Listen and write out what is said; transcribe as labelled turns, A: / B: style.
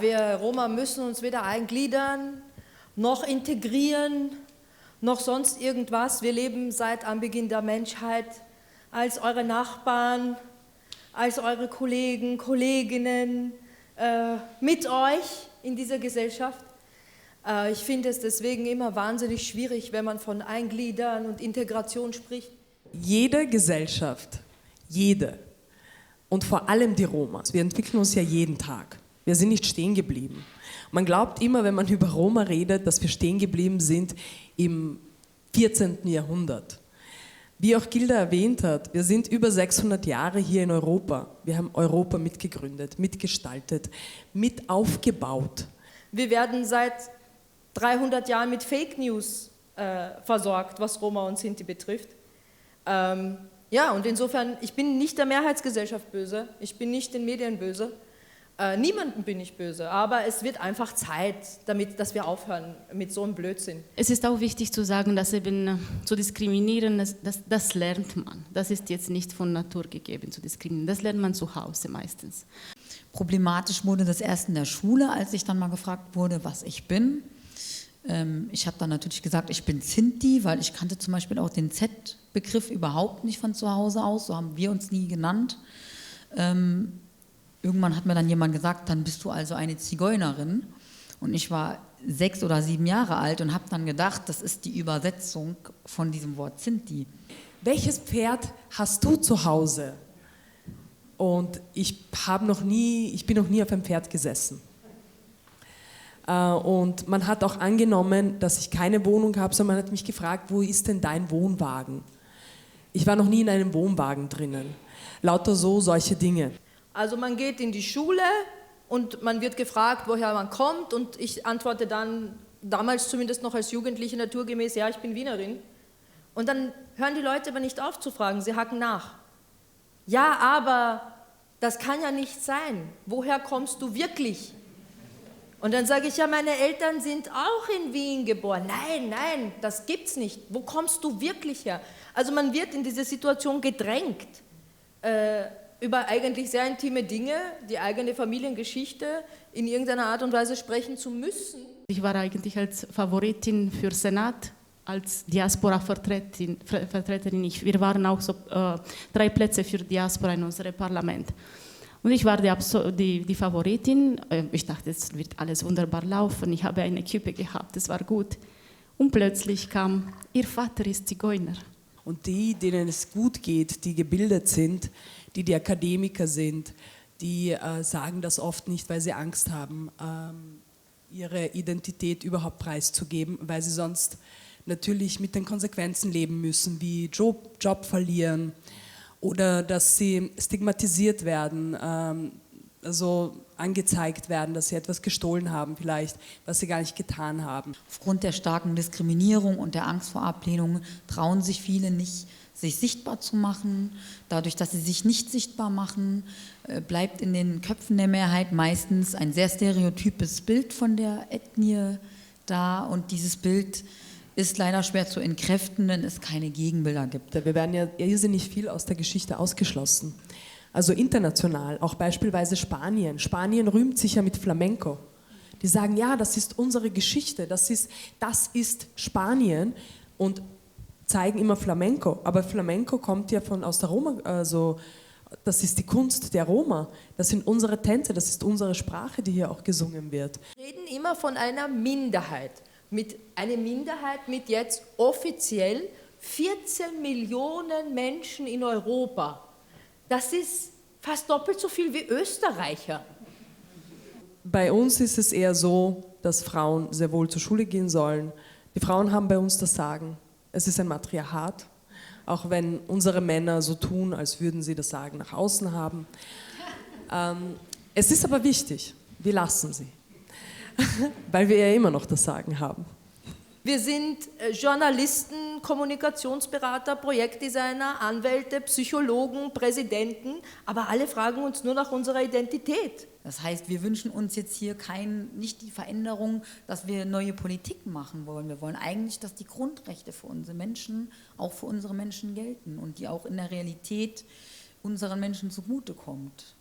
A: Wir Roma müssen uns weder eingliedern, noch integrieren, noch sonst irgendwas. Wir leben seit Anbeginn der Menschheit als eure Nachbarn, als eure Kollegen, Kolleginnen, mit euch in dieser Gesellschaft. Ich finde es deswegen immer wahnsinnig schwierig, wenn man von Eingliedern und Integration spricht.
B: Jede Gesellschaft, jede, und vor allem die Roma, wir entwickeln uns ja jeden Tag. Wir sind nicht stehen geblieben. Man glaubt immer, wenn man über Roma redet, dass wir stehen geblieben sind im 14. Jahrhundert. Wie auch Gilda erwähnt hat, wir sind über 600 Jahre hier in Europa. Wir haben Europa mitgegründet, mitgestaltet, mit aufgebaut.
A: Wir werden seit 300 Jahren mit Fake News versorgt, was Roma und Sinti betrifft. Ja, und insofern, ich bin nicht der Mehrheitsgesellschaft böse, ich bin nicht den Medien böse. Niemandem bin ich böse, aber es wird einfach Zeit, dass wir aufhören mit so einem Blödsinn.
C: Es ist auch wichtig zu sagen, dass eben zu diskriminieren, das lernt man. Das ist jetzt nicht von Natur gegeben, zu diskriminieren. Das lernt man zu Hause meistens.
D: Problematisch wurde das erst in der Schule, als ich dann mal gefragt wurde, was ich bin. Ich habe dann natürlich gesagt, ich bin Sinti, weil ich kannte zum Beispiel auch den Z-Begriff überhaupt nicht von zu Hause aus, so haben wir uns nie genannt. Irgendwann hat mir dann jemand gesagt, dann bist du also eine Zigeunerin. Und ich war 6 oder 7 Jahre alt und habe dann gedacht, das ist die Übersetzung von diesem Wort Sinti.
B: Welches Pferd hast du zu Hause? Und ich bin noch nie auf einem Pferd gesessen. Und man hat auch angenommen, dass ich keine Wohnung habe, sondern man hat mich gefragt, wo ist denn dein Wohnwagen? Ich war noch nie in einem Wohnwagen drinnen. Lauter solche Dinge.
A: Also man geht in die Schule und man wird gefragt, woher man kommt, und ich antworte dann, damals zumindest noch als Jugendliche naturgemäß, ja, ich bin Wienerin. Und dann hören die Leute aber nicht auf zu fragen, sie hacken nach. Ja, aber das kann ja nicht sein. Woher kommst du wirklich? Und dann sage ich, ja, meine Eltern sind auch in Wien geboren. Nein, das gibt's nicht. Wo kommst du wirklich her? Also man wird in diese Situation gedrängt, über eigentlich sehr intime Dinge, die eigene Familiengeschichte in irgendeiner Art und Weise sprechen zu müssen.
C: Ich war eigentlich als Favoritin für Senat, als Diaspora-Vertreterin. Wir waren auch so 3 Plätze für Diaspora in unserem Parlament. Und ich war die Favoritin. Ich dachte, es wird alles wunderbar laufen. Ich habe eine Kippe gehabt, es war gut. Und plötzlich kam, ihr Vater ist Zigeuner.
B: Und die, denen es gut geht, die gebildet sind, die Akademiker sind, die sagen das oft nicht, weil sie Angst haben, ihre Identität überhaupt preiszugeben, weil sie sonst natürlich mit den Konsequenzen leben müssen, wie Job verlieren oder dass sie stigmatisiert werden, also angezeigt werden, dass sie etwas gestohlen haben vielleicht, was sie gar nicht getan haben.
D: Aufgrund der starken Diskriminierung und der Angst vor Ablehnung trauen sich viele nicht, sich sichtbar zu machen. Dadurch, dass sie sich nicht sichtbar machen, bleibt in den Köpfen der Mehrheit meistens ein sehr stereotypes Bild von der Ethnie da, und dieses Bild ist leider schwer zu entkräften, wenn es keine Gegenbilder gibt.
B: Wir werden ja irrsinnig viel aus der Geschichte ausgeschlossen. Also international, auch beispielsweise Spanien. Spanien rühmt sich ja mit Flamenco. Die sagen, ja, das ist unsere Geschichte, das ist Spanien, und zeigen immer Flamenco. Aber Flamenco kommt ja aus der Roma, also das ist die Kunst der Roma. Das sind unsere Tänze, das ist unsere Sprache, die hier auch gesungen wird.
A: Wir reden immer von einer Minderheit. Eine Minderheit mit jetzt offiziell 14 Millionen Menschen in Europa. Das ist fast doppelt so viel wie Österreicher.
B: Bei uns ist es eher so, dass Frauen sehr wohl zur Schule gehen sollen. Die Frauen haben bei uns das Sagen. Es ist ein Matriarchat, auch wenn unsere Männer so tun, als würden sie das Sagen nach außen haben. Es ist aber wichtig, wir lassen sie, weil wir ja immer noch das Sagen haben.
A: Wir sind Journalisten, Kommunikationsberater, Projektdesigner, Anwälte, Psychologen, Präsidenten, aber alle fragen uns nur nach unserer Identität.
D: Das heißt, wir wünschen uns jetzt hier nicht die Veränderung, dass wir neue Politik machen wollen. Wir wollen eigentlich, dass die Grundrechte für unsere Menschen, auch für unsere Menschen gelten und die auch in der Realität unseren Menschen zugutekommt.